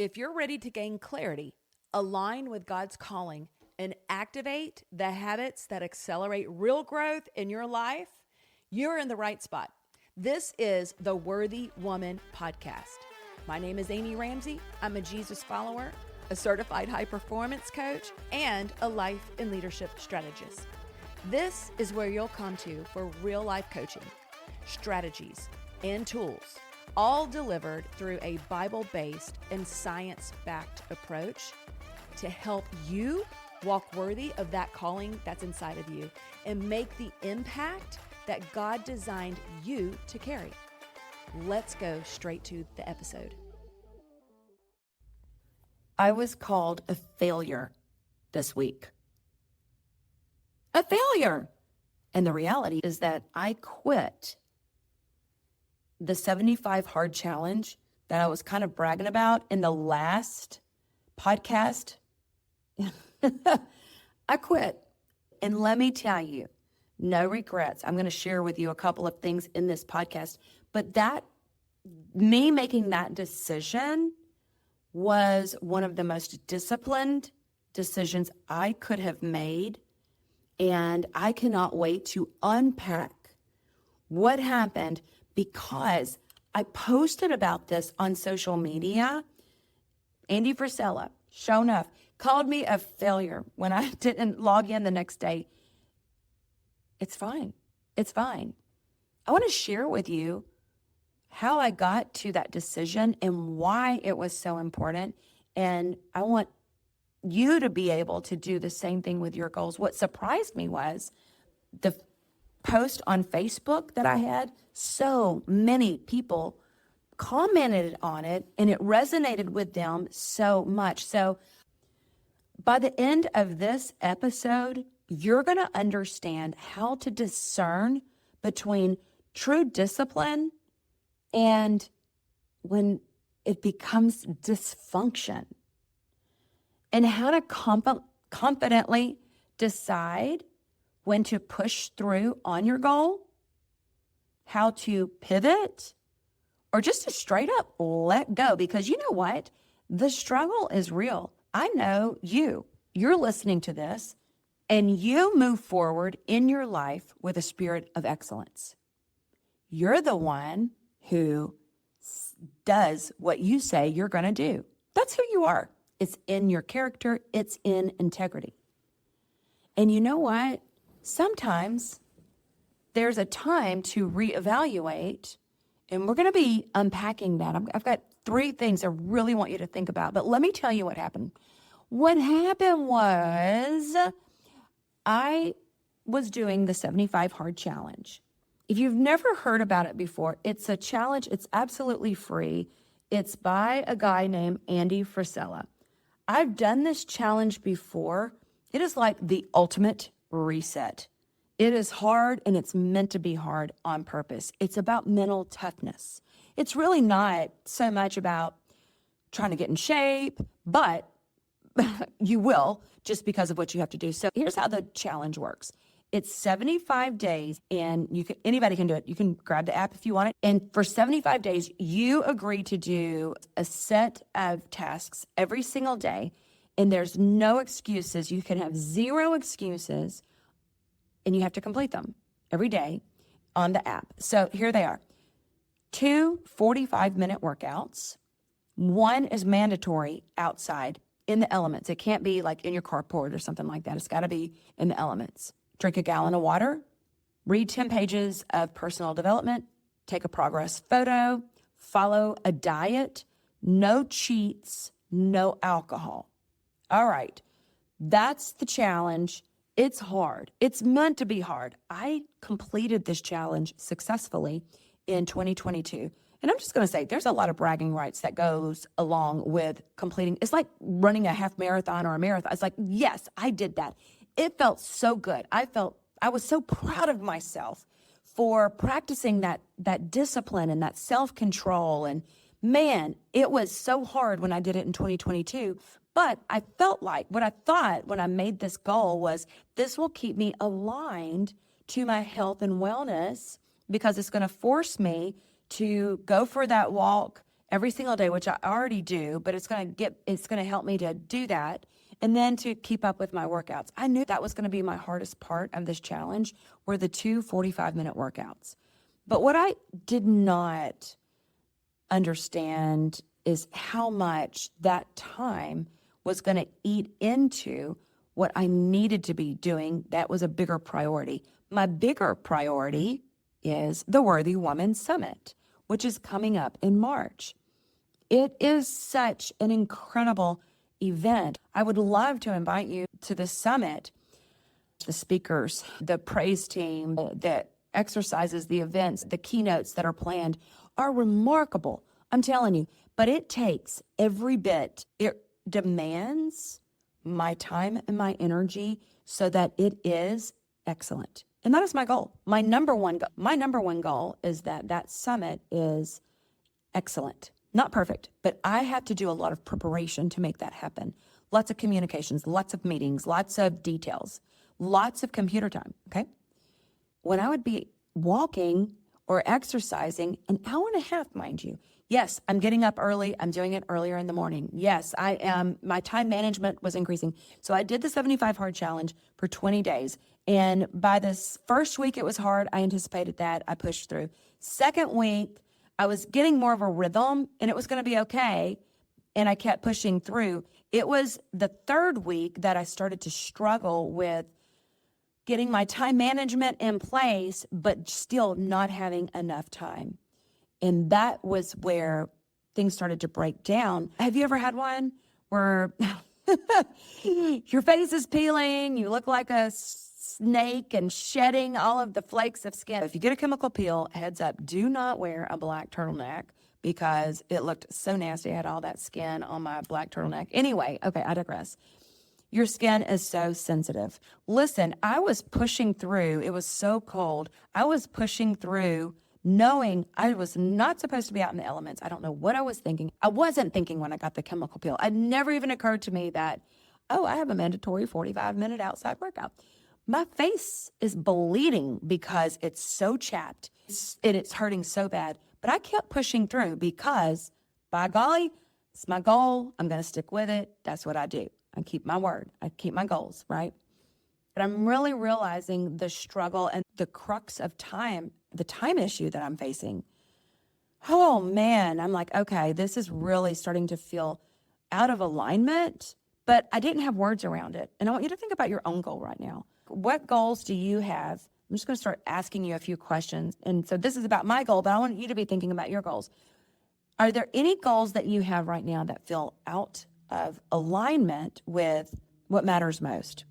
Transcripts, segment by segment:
If you're ready to gain clarity, align with God's calling, and activate the habits that accelerate real growth in your life, you're in the right spot. This is the Worthy Woman Podcast. My name is Amy Ramsey. I'm a Jesus follower, a certified high performance coach, and a life and leadership strategist. This is where you'll come to for real life coaching, strategies, and tools, all delivered through a Bible-based and science-backed approach to help you walk worthy of that calling that's inside of you and make the impact that God designed you to carry. Let's go straight to the episode. I was called a failure this week. A failure. And the reality is that I quit the 75 hard challenge that I was kind of bragging about in the last podcast. I quit. And let me tell you, no regrets. I'm going to share with you a couple of things in this podcast, but me making that decision was one of the most disciplined decisions I could have made. And I cannot wait to unpack what happened, because I posted about this on social media. Andy Frisella, sure enough, called me a failure when I didn't log in the next day. It's fine. It's fine. I want to share with you how I got to that decision and why it was so important. And I want you to be able to do the same thing with your goals. What surprised me was the post on Facebook that I had. So many people commented on it and it resonated with them so much. So by the end of this episode, you're going to understand how to discern between true discipline and when it becomes dysfunction, and how to confidently decide when to push through on your goal, how to pivot, or just to straight up let go. Because you know what? The struggle is real. I know you're listening to this, and you move forward in your life with a spirit of excellence. You're the one who does what you say you're going to do. That's who you are. It's in your character. It's in integrity. And you know what? Sometimes there's a time to reevaluate, and we're going to be unpacking that. I've got 3 things I really want you to think about, but let me tell you what happened. What happened was I was doing the 75 hard challenge. If you've never heard about it before, it's a challenge. It's absolutely free. It's by a guy named Andy Frisella. I've done this challenge before. It is like the ultimate reset. It is hard, and it's meant to be hard on purpose. It's about mental toughness. It's really not so much about trying to get in shape, but you will just because of what you have to do. So here's how the challenge works. It's 75 days, and anybody can do it. You can grab the app if you want it. And for 75 days, you agree to do a set of tasks every single day, and there's no excuses. You can have 0 excuses, and you have to complete them every day on the app. So here they are. 2 45-minute workouts. 1 is mandatory outside in the elements. It can't be like in your carport or something like that. It's got to be in the elements. Drink a gallon of water, read 10 pages of personal development, take a progress photo, follow a diet, no cheats, no alcohol. All right, that's the challenge. It's hard. It's meant to be hard. I completed this challenge successfully in 2022. And I'm just going to say, there's a lot of bragging rights that goes along with completing. It's like running a half marathon or a marathon. It's like, yes, I did that. It felt so good. I was so proud of myself for practicing that discipline and that self-control. And man, it was so hard when I did it in 2022. But I felt like what I thought when I made this goal was this will keep me aligned to my health and wellness, because it's going to force me to go for that walk every single day, which I already do, but it's going to help me to do that. And then to keep up with my workouts. I knew that was going to be my hardest part of this challenge, were the 2 45-minute workouts. But what I did not understand is how much that time was going to eat into what I needed to be doing. That was a bigger priority. My bigger priority is the Worthy Woman Summit, which is coming up in March. It is such an incredible event. I would love to invite you to the summit. The speakers, the praise team that exercises the events, the keynotes that are planned are remarkable. I'm telling you, but it takes every bit. It demands my time and my energy so that it is excellent. And that is my goal. My number one goal is that summit is excellent. Not perfect, but I have to do a lot of preparation to make that happen. Lots of communications, lots of meetings, lots of details, lots of computer time, okay? When I would be walking or exercising, an hour and a half, mind you. Yes, I'm getting up early. I'm doing it earlier in the morning. Yes, I am. My time management was increasing. So I did the 75 hard challenge for 20 days. And by this first week, it was hard. I anticipated that. I pushed through. Second week, I was getting more of a rhythm and it was going to be okay. And I kept pushing through. It was the third week that I started to struggle with getting my time management in place, but still not having enough time. And that was where things started to break down. Have you ever had one where your face is peeling, you look like a snake and shedding all of the flakes of skin? If you get a chemical peel, heads up, do not wear a black turtleneck because it looked so nasty. I had all that skin on my black turtleneck. Anyway, okay, I digress. Your skin is so sensitive. Listen, I was pushing through. It was so cold. I was pushing through knowing I was not supposed to be out in the elements. I don't know what I was thinking. I wasn't thinking when I got the chemical peel. It never even occurred to me that, oh, I have a mandatory 45-minute outside workout. My face is bleeding because it's so chapped and it's hurting so bad. But I kept pushing through because, by golly, it's my goal. I'm going to stick with it. That's what I do. I keep my word. I keep my goals, right? But I'm really realizing the struggle and the crux of time, the time issue that I'm facing. Oh man, I'm like, okay, this is really starting to feel out of alignment, but I didn't have words around it. And I want you to think about your own goal right now. What goals do you have? I'm just going to start asking you a few questions. And so this is about my goal, but I want you to be thinking about your goals. Are there any goals that you have right now that feel out of alignment with what matters most?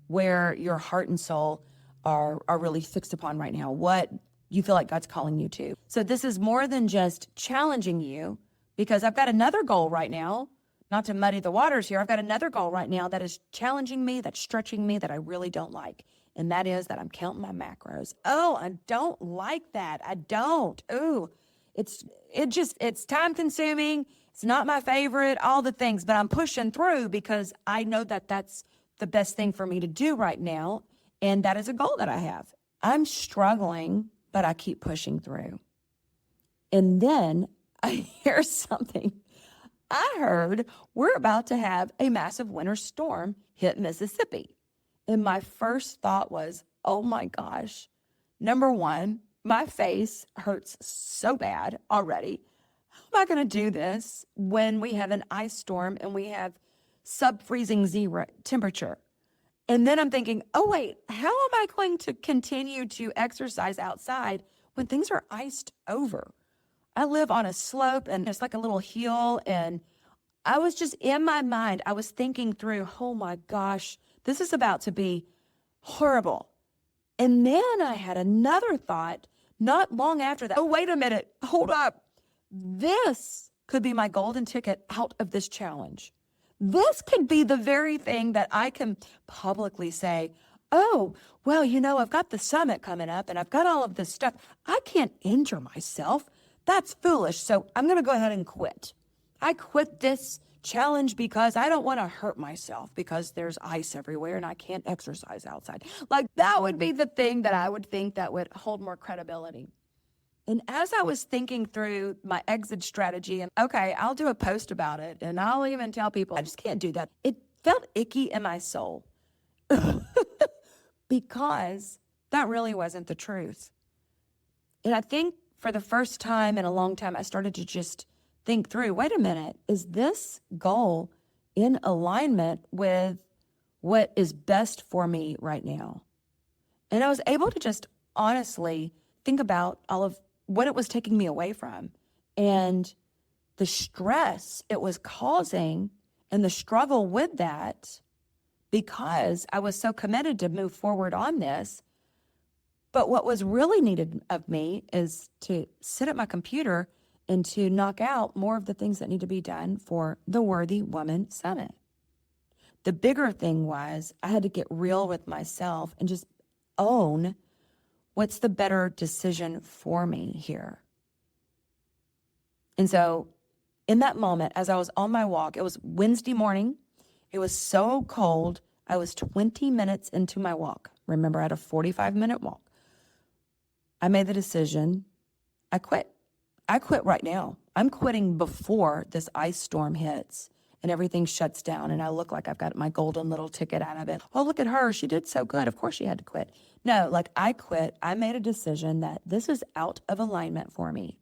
Where your heart and soul are really fixed upon right now, what you feel like God's calling you to. So this is more than just challenging you, because I've got another goal right now, not to muddy the waters here. I've got another goal right now that is challenging me, that's stretching me, that I really don't like. And that is that I'm counting my macros. Oh, I don't like that. I don't. Ooh, it's time consuming. It's not my favorite, all the things, but I'm pushing through because I know that that's the best thing for me to do right now. And that is a goal that I have. I'm struggling, but I keep pushing through. And then I hear something. I heard we're about to have a massive winter storm hit Mississippi. And my first thought was, oh my gosh, number one, my face hurts so bad already. How am I going to do this when we have an ice storm and we have sub-freezing zero temperature? And then I'm thinking, oh wait, how am I going to continue to exercise outside when things are iced over? I live on a slope and it's like a little hill, and I was just in my mind, I was thinking through, oh my gosh, this is about to be horrible. And then I had another thought not long after that. Oh, wait a minute, hold up. This could be my golden ticket out of this challenge. This could be the very thing that I can publicly say, oh, well, I've got the summit coming up and I've got all of this stuff. I can't injure myself. That's foolish. So I'm going to go ahead and quit. I quit this challenge because I don't want to hurt myself because there's ice everywhere and I can't exercise outside. Like, that would be the thing that I would think that would hold more credibility. And as I was thinking through my exit strategy, and okay, I'll do a post about it, and I'll even tell people, I just can't do that. It felt icky in my soul because that really wasn't the truth. And I think for the first time in a long time, I started to just think through, wait a minute, is this goal in alignment with what is best for me right now? And I was able to just honestly think about all of what it was taking me away from and the stress it was causing and the struggle with that, because I was so committed to move forward on this. But what was really needed of me is to sit at my computer and to knock out more of the things that need to be done for the Worthy Woman Summit. The bigger thing was I had to get real with myself and just own what's the better decision for me here. And so in that moment, as I was on my walk, it was Wednesday morning. It was so cold. I was 20 minutes into my walk. Remember, I had a 45-minute walk. I made the decision. I quit. I quit right now. I'm quitting before this ice storm hits and everything shuts down and I look like I've got my golden little ticket out of it. Oh, look at her. She did so good. Of course she had to quit. No, like I quit. I made a decision that this is out of alignment for me.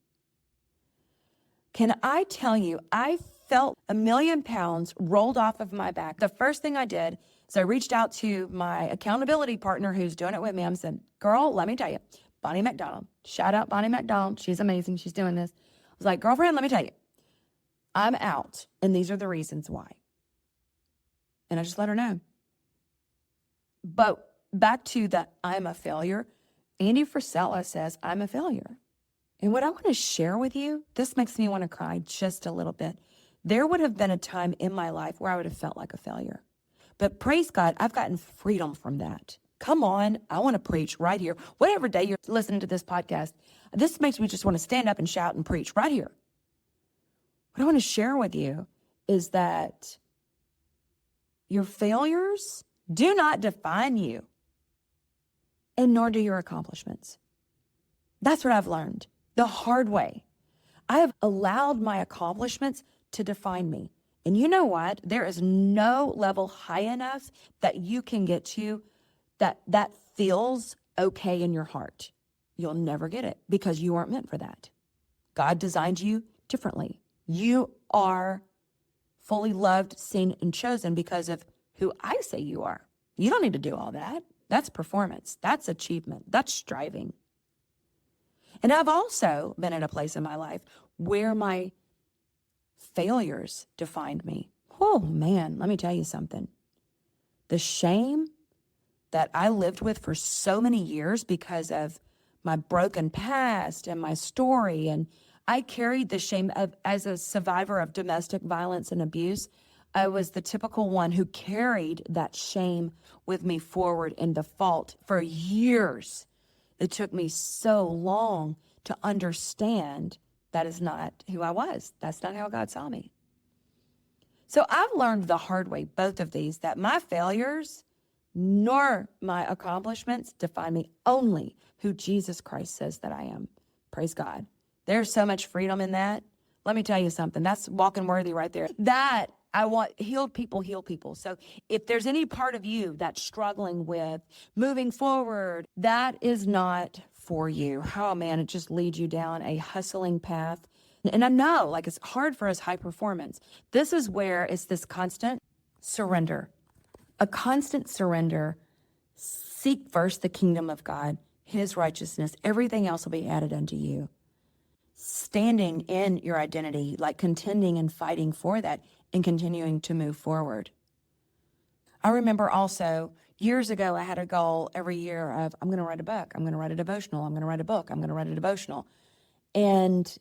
Can I tell you, I felt 1,000,000 pounds rolled off of my back. The first thing I did is I reached out to my accountability partner who's doing it with me. I said, girl, let me tell you, Bonnie McDonald, shout out Bonnie McDonald. She's amazing. She's doing this. I was like, girlfriend, let me tell you, I'm out. And these are the reasons why. And I just let her know. But back to the I'm a failure, Andy Frisella says I'm a failure. And what I want to share with you, this makes me want to cry just a little bit. There would have been a time in my life where I would have felt like a failure. But praise God, I've gotten freedom from that. Come on, I want to preach right here. Whatever day you're listening to this podcast, this makes me just want to stand up and shout and preach right here. What I want to share with you is that your failures do not define you, and nor do your accomplishments. That's what I've learned the hard way. I have allowed my accomplishments to define me. And you know what? There is no level high enough that you can get to that feels okay in your heart. You'll never get it because you aren't meant for that. God designed you differently. You are fully loved, seen, and chosen because of who I say you are. You don't need to do all that. That's performance. That's achievement. That's striving. And I've also been in a place in my life where my failures defined me. Oh man, let me tell you something. The shame that I lived with for so many years because of my broken past and my story, and I carried the shame of, as a survivor of domestic violence and abuse, I was the typical one who carried that shame with me forward in the fault for years. It took me so long to understand that is not who I was. That's not how God saw me. So I've learned the hard way, both of these, that my failures nor my accomplishments define me, only who Jesus Christ says that I am. Praise God. There's so much freedom in that. Let me tell you something. That's walking worthy right there. That I want healed people heal people. So if there's any part of you that's struggling with moving forward, that is not for you. Oh man, it just leads you down a hustling path. And I know, like, it's hard for us high performance. This is where it's this constant surrender, a constant surrender. Seek first the kingdom of God, his righteousness. Everything else will be added unto you. Standing in your identity, like contending and fighting for that and continuing to move forward. I remember also years ago, I had a goal every year of, I'm going to write a book. I'm going to write a devotional. I'm going to write a book. I'm going to write a devotional. And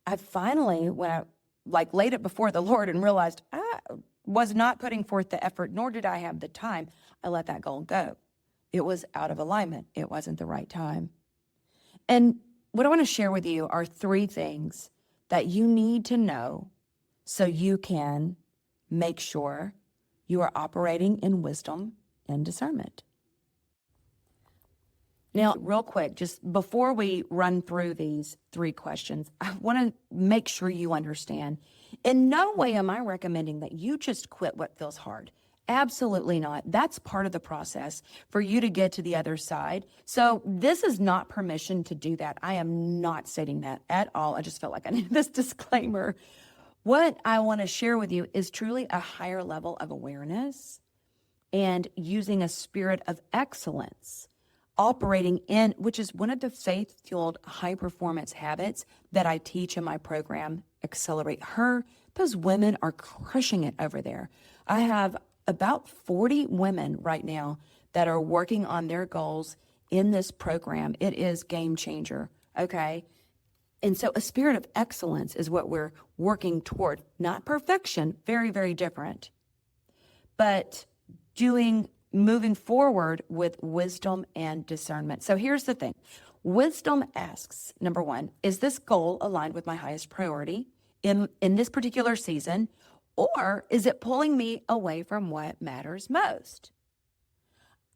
I finally, when I laid it before the Lord and realized I was not putting forth the effort, nor did I have the time, I let that goal go. It was out of alignment. It wasn't the right time. And what I want to share with you are 3 things that you need to know so you can make sure you are operating in wisdom and discernment. Now, real quick, just before we run through these 3 questions, I want to make sure you understand. In no way am I recommending that you just quit what feels hard. Absolutely not. That's part of the process for you to get to the other side. So this is not permission to do that. I am not stating that at all. I just felt like I needed this disclaimer. What I want to share with you is truly a higher level of awareness and using a spirit of excellence, operating in, which is one of the faith-fueled high-performance habits that I teach in my program, Accelerate Her. Those women are crushing it over there. I have about 40 women right now that are working on their goals in this program. It is game changer, okay? And so a spirit of excellence is what we're working toward. Not perfection, very, very different. But moving forward with wisdom and discernment. So here's the thing. Wisdom asks, number 1, is this goal aligned with my highest priority in this particular season? Or is it pulling me away from what matters most?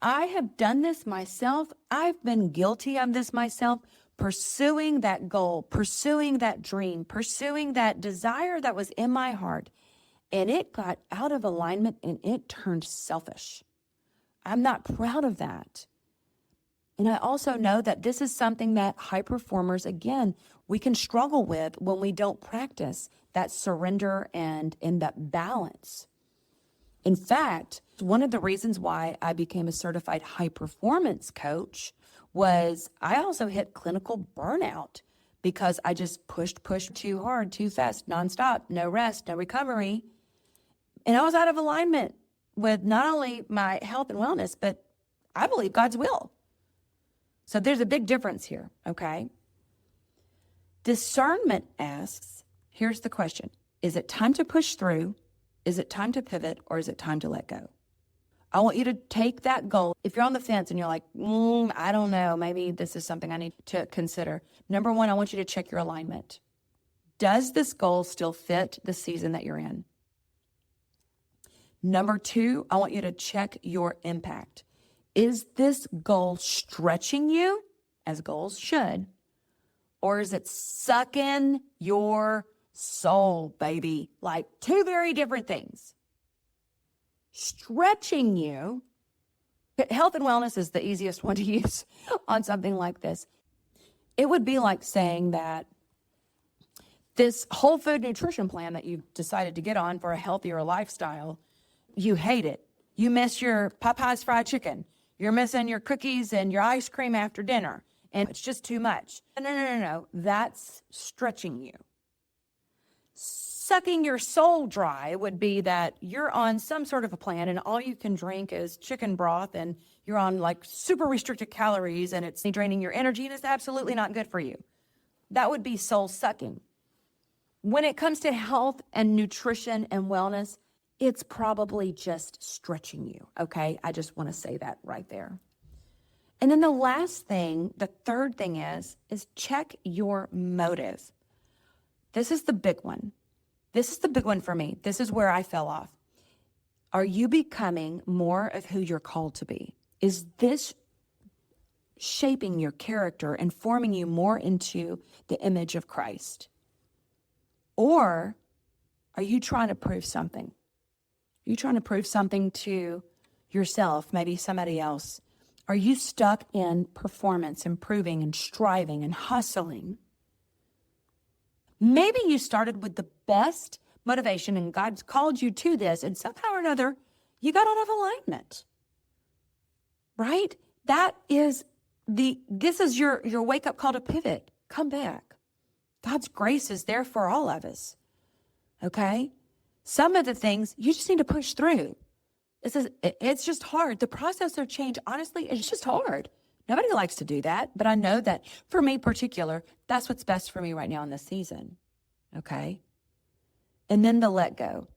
I have done this myself. I've been guilty of this myself, pursuing that goal, pursuing that dream, pursuing that desire that was in my heart. And it got out of alignment and it turned selfish. I'm not proud of that. And I also know that this is something that high performers, again, we can struggle with when we don't practice that surrender and that balance. In fact, one of the reasons why I became a certified high performance coach was I also hit clinical burnout because I just pushed too hard, too fast, nonstop, no rest, no recovery. And I was out of alignment with not only my health and wellness, but I believe God's will. So there's a big difference here, okay? Discernment asks, here's the question. Is it time to push through? Is it time to pivot? Or is it time to let go? I want you to take that goal. If you're on the fence and you're like, I don't know, maybe this is something I need to consider. Number 1, I want you to check your alignment. Does this goal still fit the season that you're in? Number 2, I want you to check your impact. Is this goal stretching you, as goals should, or is it sucking your soul, baby? Like 2 very different things. Stretching you, health and wellness is the easiest one to use on something like this. It would be like saying that this whole food nutrition plan that you've decided to get on for a healthier lifestyle, you hate it. You miss your Popeye's fried chicken. You're missing your cookies and your ice cream after dinner, and it's just too much. No. That's stretching you. Sucking your soul dry would be that you're on some sort of a plan and all you can drink is chicken broth and you're on like super restricted calories and it's draining your energy and it's absolutely not good for you. That would be soul sucking. When it comes to health and nutrition and wellness, it's probably just stretching you, okay? I just want to say that right there. And then the last thing, the third thing is check your motive. This is the big one. This is the big one for me. This is where I fell off. Are you becoming more of who you're called to be? Is this shaping your character and forming you more into the image of Christ? Or are you trying to prove something? Are you trying to prove something to yourself, maybe somebody else? Are you stuck in performance and proving and striving and hustling? Maybe you started with the best motivation and God's called you to this and somehow or another you got out of alignment, right? This is your wake up call to pivot. Come back. God's grace is there for all of us, okay? Some of the things you just need to push through. It's just hard. The process of change, honestly, it's just hard. Nobody likes to do that, but I know that for me particular, that's what's best for me right now in this season, okay? And then the let go.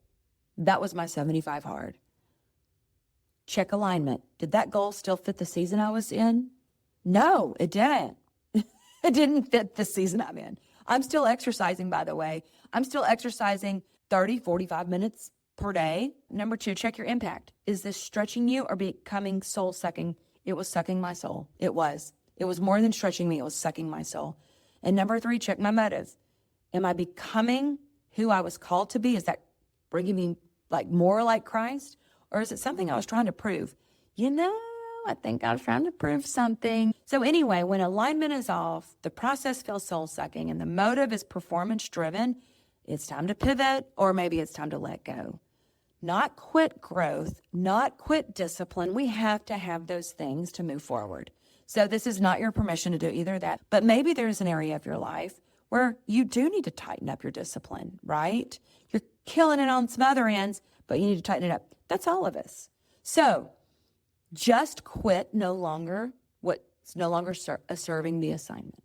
That was my 75 hard. Check alignment. Did that goal still fit the season I was in? No, it didn't. It didn't fit the season I'm in. I'm still exercising, by the way. I'm still exercising 30, 45 minutes per day. Number 2, check your impact. Is this stretching you or becoming soul sucking? It was sucking my soul. It was. It was more than stretching me. It was sucking my soul. And number 3, check my motive. Am I becoming who I was called to be? Is that bringing me like more like Christ? Or is it something I was trying to prove? I think I was trying to prove something. So anyway, when alignment is off, the process feels soul-sucking, and the motive is performance-driven, it's time to pivot, or maybe it's time to let go. Not quit growth, not quit discipline. We have to have those things to move forward. So this is not your permission to do either of that, but maybe there's an area of your life where you do need to tighten up your discipline, right? You're killing it on some other ends, but you need to tighten it up. That's all of us. So just quit what's no longer serving the assignment.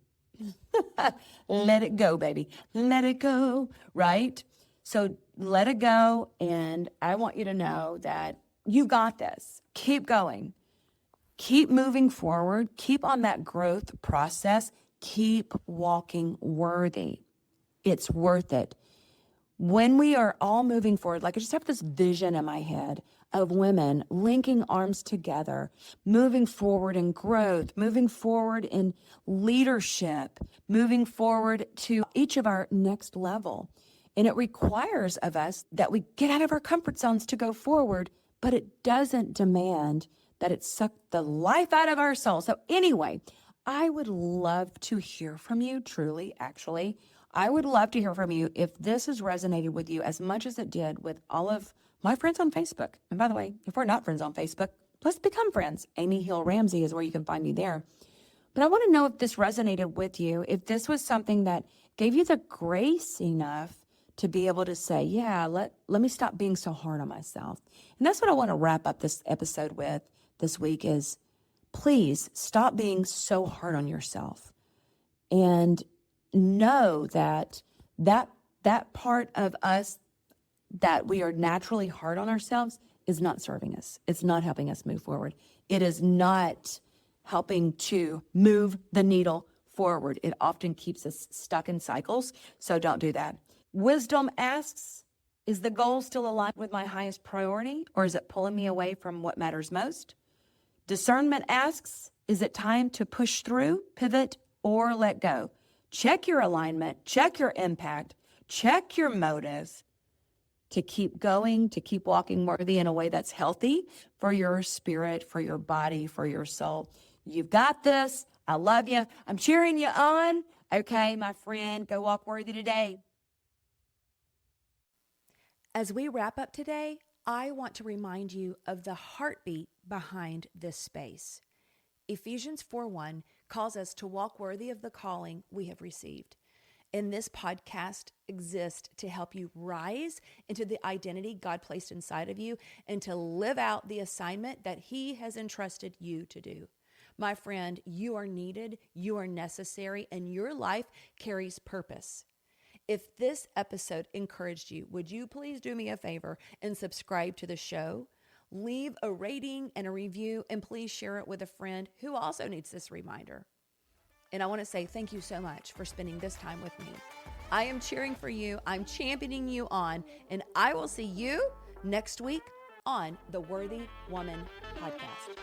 Let it go, baby. Let it go, right? So let it go, and I want you to know that you got this. Keep going. Keep moving forward. Keep on that growth process. Keep walking worthy. It's worth it. When we are all moving forward, like I just have this vision in my head of women linking arms together, moving forward in growth, moving forward in leadership, moving forward to each of our next level. And it requires of us that we get out of our comfort zones to go forward, but it doesn't demand that it suck the life out of our soul. So anyway, I would love to hear from you, truly, actually. I would love to hear from you if this has resonated with you as much as it did with all of my friends on Facebook. And by the way, if we're not friends on Facebook, let's become friends. Amy Hill Ramsey is where you can find me there. But I want to know if this resonated with you, if this was something that gave you the grace enough to be able to say, yeah, let me stop being so hard on myself. And that's what I want to wrap up this episode with this week is, please stop being so hard on yourself. And know that part of us that we are naturally hard on ourselves is not serving us. It's not helping us move forward. It is not helping to move the needle forward. It often keeps us stuck in cycles, so don't do that. Wisdom asks, is the goal still aligned with my highest priority, or is it pulling me away from what matters most? Discernment asks, is it time to push through, pivot, or let go? Check your alignment, check your impact, check your motive to keep going, to keep walking worthy in a way that's healthy for your spirit, for your body, for your soul. You've got this. I love you. I'm cheering you on. Okay, my friend, go walk worthy today. As we wrap up today, I want to remind you of the heartbeat behind this space. Ephesians 4:1 calls us to walk worthy of the calling we have received. And this podcast exists to help you rise into the identity God placed inside of you and to live out the assignment that He has entrusted you to do. My friend, you are needed, you are necessary, and your life carries purpose. If this episode encouraged you, would you please do me a favor and subscribe to the show? Leave a rating and a review, and please share it with a friend who also needs this reminder. And I want to say thank you so much for spending this time with me. I am cheering for you. I'm championing you on, and I will see you next week on the Worthy Woman Podcast.